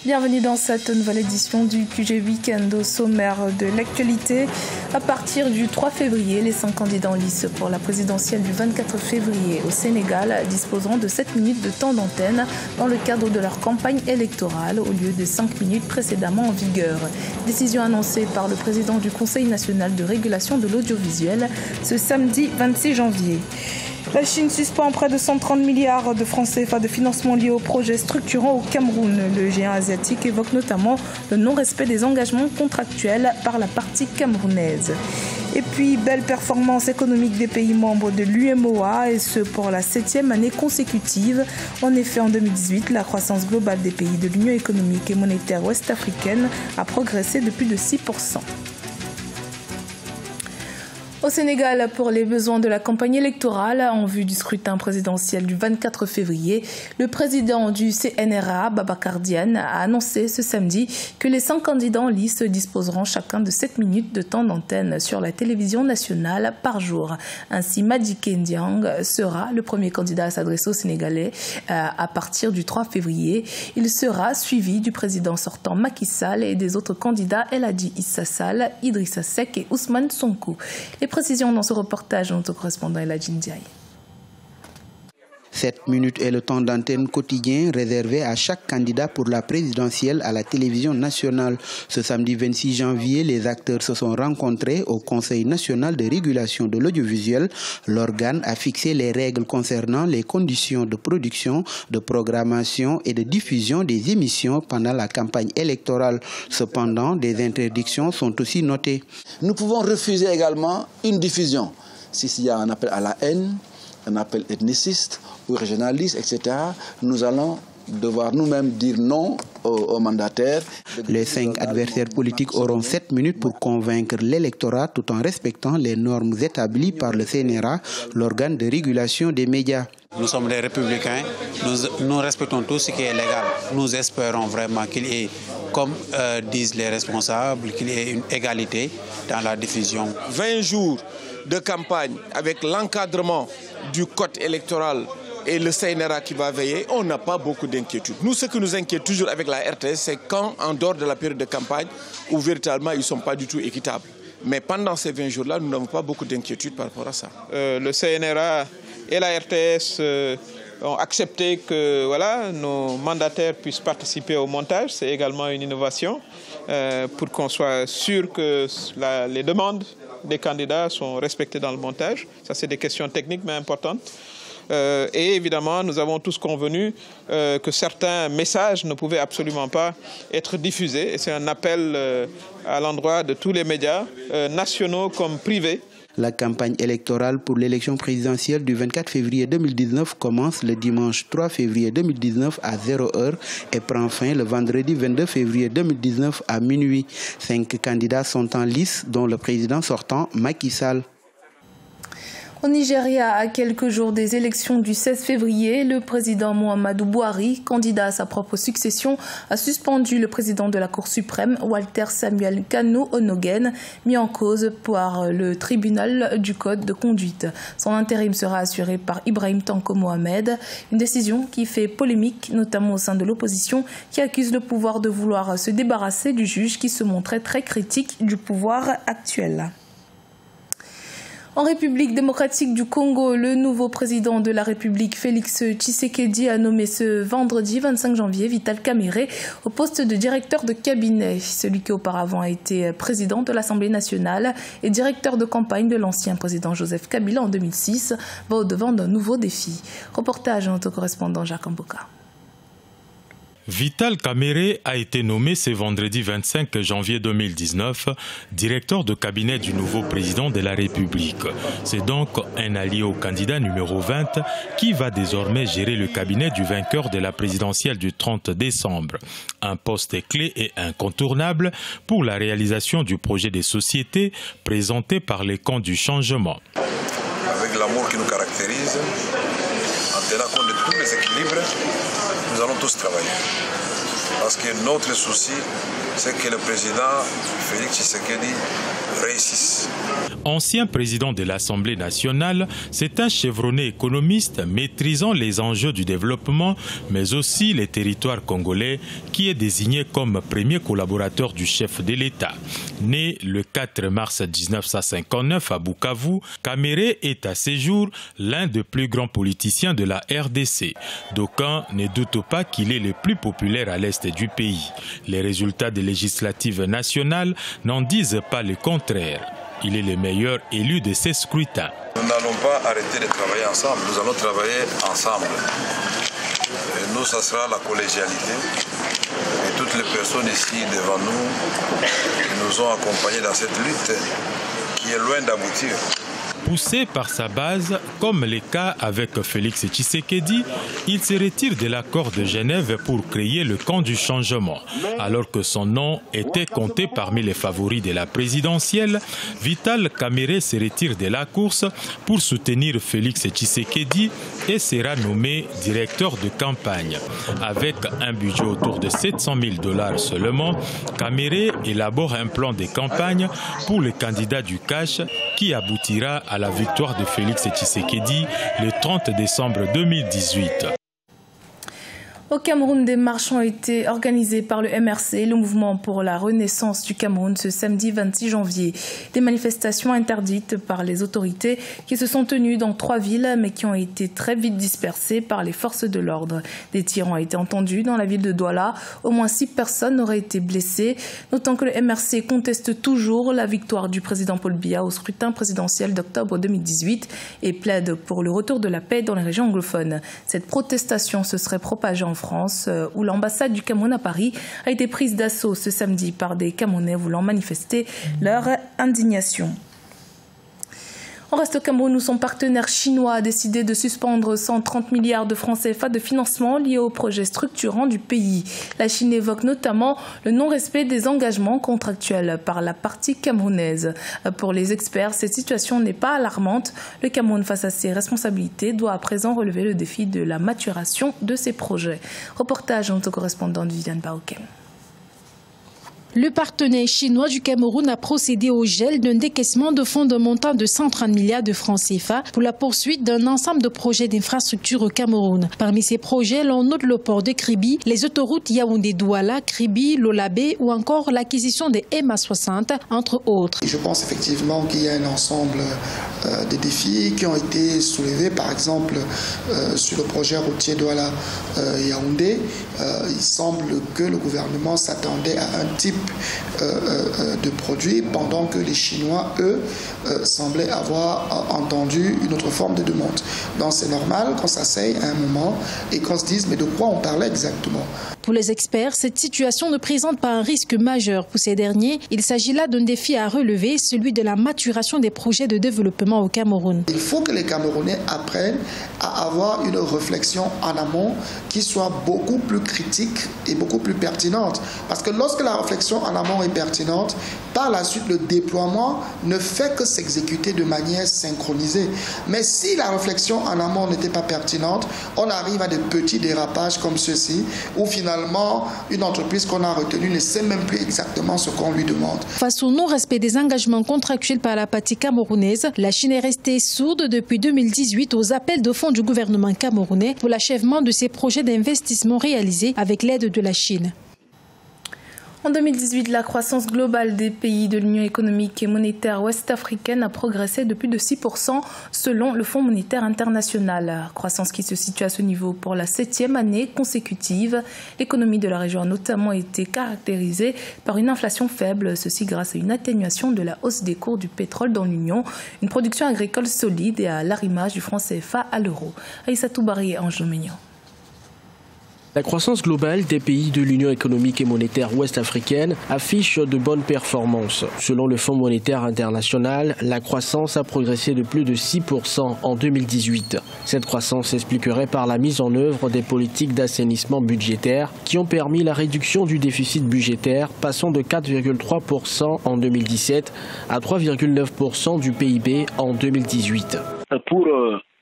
Bienvenue dans cette nouvelle édition du QG Week-end. Au sommaire de l'actualité. À partir du 3 février, les 5 candidats en lice pour la présidentielle du 24 février au Sénégal disposeront de 7 minutes de temps d'antenne dans le cadre de leur campagne électorale au lieu de 5 minutes précédemment en vigueur. Décision annoncée par le président du Conseil national de régulation de l'audiovisuel ce samedi 26 janvier. La Chine suspend près de 130 milliards de francs CFA de financement liés aux projets structurants au Cameroun. Le géant asiatique évoque notamment le non-respect des engagements contractuels par la partie camerounaise. Et puis, belle performance économique des pays membres de l'UMOA, et ce pour la 7e année consécutive. En effet, en 2018, la croissance globale des pays de l'Union économique et monétaire ouest-africaine a progressé de plus de 6%. Au Sénégal, pour les besoins de la campagne électorale en vue du scrutin présidentiel du 24 février, le président du CNRA, Babacar Diagne, a annoncé ce samedi que les 5 candidats en lice disposeront chacun de 7 minutes de temps d'antenne sur la télévision nationale par jour. Ainsi, Madické Ndiang sera le premier candidat à s'adresser aux Sénégalais à partir du 3 février. Il sera suivi du président sortant Macky Sall et des autres candidats El Hadji Issa Sall, Idrissa Seck et Ousmane Sonko. Les précisions dans ce reportage de notre correspondant El Hadji Ndiaye. 7 minutes est le temps d'antenne quotidien réservé à chaque candidat pour la présidentielle à la télévision nationale. Ce samedi 26 janvier, les acteurs se sont rencontrés au Conseil national de régulation de l'audiovisuel. L'organe a fixé les règles concernant les conditions de production, de programmation et de diffusion des émissions pendant la campagne électorale. Cependant, des interdictions sont aussi notées. Nous pouvons refuser également une diffusion s'il y a un appel à la haine, un appel ethniciste ou régionaliste, etc. Nous allons devoir nous-mêmes dire non aux mandataires. Les 5 adversaires politiques auront 7 minutes pour convaincre l'électorat tout en respectant les normes établies par le CNRA, l'organe de régulation des médias. Nous sommes des républicains, nous respectons tout ce qui est légal. Nous espérons vraiment qu'il y ait, comme disent les responsables, qu'il y ait une égalité dans la diffusion. 20 jours de campagne avec l'encadrement du code électoral et le CNRA qui va veiller, on n'a pas beaucoup d'inquiétudes. Nous, ce qui nous inquiète toujours avec la RTS, c'est quand, en dehors de la période de campagne, où véritablement ils ne sont pas du tout équitables. Mais pendant ces 20 jours-là, nous n'avons pas beaucoup d'inquiétudes par rapport à ça. Le CNRA et la RTS ont accepté que voilà, nos mandataires puissent participer au montage. C'est également une innovation pour qu'on soit sûr que les demandes des candidats sont respectées dans le montage. Ça, c'est des questions techniques mais importantes. Et évidemment, nous avons tous convenu que certains messages ne pouvaient absolument pas être diffusés. Et c'est un appel à l'endroit de tous les médias, nationaux comme privés. La campagne électorale pour l'élection présidentielle du 24 février 2019 commence le dimanche 3 février 2019 à 0h et prend fin le vendredi 22 février 2019 à minuit. 5 candidats sont en lice, dont le président sortant Macky Sall. Au Nigeria, à quelques jours des élections du 16 février, le président Muhammadu Buhari, candidat à sa propre succession, a suspendu le président de la Cour suprême, Walter Samuel Kanu Onogen, mis en cause par le tribunal du code de conduite. Son intérim sera assuré par Ibrahim Tanko Mohamed, une décision qui fait polémique, notamment au sein de l'opposition, qui accuse le pouvoir de vouloir se débarrasser du juge qui se montrait très critique du pouvoir actuel. En République démocratique du Congo, le nouveau président de la République, Félix Tshisekedi, a nommé ce vendredi 25 janvier Vital Kamerhe au poste de directeur de cabinet. Celui qui auparavant a été président de l'Assemblée nationale et directeur de campagne de l'ancien président Joseph Kabila en 2006 va au-devant d'un nouveau défi. Reportage de notre correspondant Jacques Mboka. Vital Kamerhe a été nommé ce vendredi 25 janvier 2019 directeur de cabinet du nouveau président de la République. C'est donc un allié au candidat numéro 20 qui va désormais gérer le cabinet du vainqueur de la présidentielle du 30 décembre. Un poste clé et incontournable pour la réalisation du projet de société présenté par les camps du changement. Avec l'amour qui nous caractérise, en tenant compte de tous les équilibres, nous allons tous travailler. Parce parce que notre souci, c'est que le président Félix Tshisekedi réussisse. Ancien président de l'Assemblée nationale, c'est un chevronné économiste maîtrisant les enjeux du développement, mais aussi les territoires congolais, qui est désigné comme premier collaborateur du chef de l'État. Né le 4 mars 1959 à Bukavu, Kamere est à ce jour l'un des plus grands politiciens de la RDC. D'aucuns ne doutent pas qu'il est le plus populaire à l'est du pays. Les résultats des législatives nationales n'en disent pas le contraire. Il est le meilleur élu de ces scrutins. Nous n'allons pas arrêter de travailler ensemble, nous allons travailler ensemble. Et nous, ça sera la collégialité. Et toutes les personnes ici devant nous qui nous ont accompagnés dans cette lutte qui est loin d'aboutir. Poussé par sa base, comme le cas avec Félix Tshisekedi, il se retire de l'accord de Genève pour créer le camp du changement. Alors que son nom était compté parmi les favoris de la présidentielle, Vital Kamerhe se retire de la course pour soutenir Félix Tshisekedi et sera nommé directeur de campagne. Avec un budget autour de 700 000 $ seulement, Kamerhe élabore un plan de campagne pour le candidat du cash qui aboutira à la victoire de Félix Tshisekedi le 30 décembre 2018. Au Cameroun, des marches ont été organisées par le MRC, le mouvement pour la renaissance du Cameroun, ce samedi 26 janvier. Des manifestations interdites par les autorités qui se sont tenues dans 3 villes, mais qui ont été très vite dispersées par les forces de l'ordre. Des tirs ont été entendus dans la ville de Douala. Au moins 6 personnes auraient été blessées, notant que le MRC conteste toujours la victoire du président Paul Biya au scrutin présidentiel d'octobre 2018 et plaide pour le retour de la paix dans les régions anglophones. Cette protestation se serait propagée en France, où l'ambassade du Cameroun à Paris a été prise d'assaut ce samedi par des Camerounais voulant manifester leur indignation. On reste au Cameroun où son partenaire chinois a décidé de suspendre 130 milliards de francs CFA de financement liés aux projets structurants du pays. La Chine évoque notamment le non-respect des engagements contractuels par la partie camerounaise. Pour les experts, cette situation n'est pas alarmante. Le Cameroun, face à ses responsabilités, doit à présent relever le défi de la maturation de ses projets. Reportage de notre correspondante Viviane Baoken. Le partenaire chinois du Cameroun a procédé au gel d'un décaissement de fonds d'un montant de 130 milliards de francs CFA pour la poursuite d'un ensemble de projets d'infrastructure au Cameroun. Parmi ces projets, l'on note le port de Kribi, les autoroutes Yaoundé-Douala, Kribi, Lolabé ou encore l'acquisition des MA60, entre autres. Je pense effectivement qu'il y a un ensemble de défis qui ont été soulevés, par exemple sur le projet routier Douala-Yaoundé. Il semble que le gouvernement s'attendait à un type de produits pendant que les Chinois, eux, semblaient avoir entendu une autre forme de demande. Donc c'est normal qu'on s'asseye à un moment et qu'on se dise mais de quoi on parlait exactement. Pour les experts, cette situation ne présente pas un risque majeur pour ces derniers. Il s'agit là d'un défi à relever, celui de la maturation des projets de développement au Cameroun. Il faut que les Camerounais apprennent à avoir une réflexion en amont qui soit beaucoup plus critique et beaucoup plus pertinente. Parce que lorsque la réflexion en amont est pertinente, par la suite le déploiement ne fait que s'exécuter de manière synchronisée. Mais si la réflexion en amont n'était pas pertinente, on arrive à des petits dérapages comme ceci, où finalement une entreprise qu'on a retenue ne sait même plus exactement ce qu'on lui demande. Face au non-respect des engagements contractuels par la partie camerounaise, la Chine est restée sourde depuis 2018 aux appels de fonds du gouvernement camerounais pour l'achèvement de ces projets d'investissement réalisés avec l'aide de la Chine. En 2018, la croissance globale des pays de l'Union économique et monétaire ouest-africaine a progressé de plus de 6% selon le Fonds monétaire international. Croissance qui se situe à ce niveau pour la 7e année consécutive. L'économie de la région a notamment été caractérisée par une inflation faible, ceci grâce à une atténuation de la hausse des cours du pétrole dans l'Union, une production agricole solide et à l'arrimage du franc CFA à l'euro. Aïssatou Bari et Ange Doménian. La croissance globale des pays de l'Union économique et monétaire ouest-africaine affiche de bonnes performances. Selon le Fonds monétaire international, la croissance a progressé de plus de 6% en 2018. Cette croissance s'expliquerait par la mise en œuvre des politiques d'assainissement budgétaire qui ont permis la réduction du déficit budgétaire passant de 4,3% en 2017 à 3,9% du PIB en 2018. Pour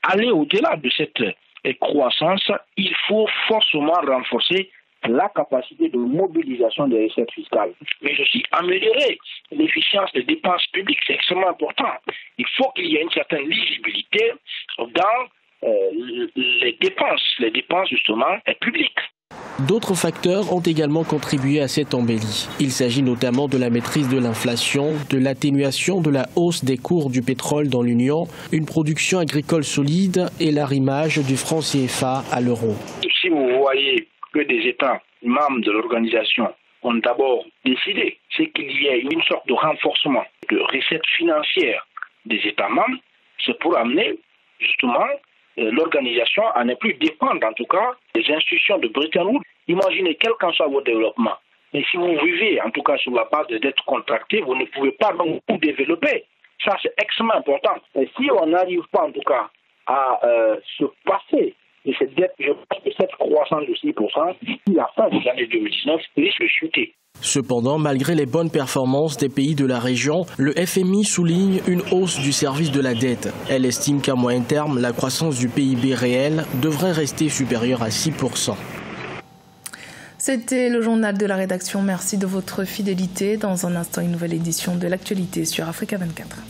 aller au-delà de cette croissance, il faut forcément renforcer la capacité de mobilisation des recettes fiscales, mais aussi améliorer l'efficience des dépenses publiques. C'est extrêmement important. Il faut qu'il y ait une certaine lisibilité dans les dépenses justement publiques. D'autres facteurs ont également contribué à cette embellie. Il s'agit notamment de la maîtrise de l'inflation, de l'atténuation de la hausse des cours du pétrole dans l'Union, une production agricole solide et l'arrimage du franc CFA à l'euro. Si vous voyez que des États membres de l'organisation ont d'abord décidé, c'est qu'il y ait une sorte de renforcement de recettes financières des États membres, c'est pour amener justement l'organisation à ne plus dépendre, en tout cas, des institutions de Bretton Woods. Imaginez, quel qu'en soit votre développement, mais si vous vivez, en tout cas, sur la base de dettes contractées, vous ne pouvez pas donc vous développer. Ça, c'est extrêmement important. Et si on n'arrive pas, en tout cas, à se passer de cette dette, je pense que cette croissance de 6%, d'ici la fin des années 2019, risque de chuter. Cependant, malgré les bonnes performances des pays de la région, le FMI souligne une hausse du service de la dette. Elle estime qu'à moyen terme, la croissance du PIB réel devrait rester supérieure à 6%. C'était le journal de la rédaction. Merci de votre fidélité. Dans un instant, une nouvelle édition de l'actualité sur Africa 24.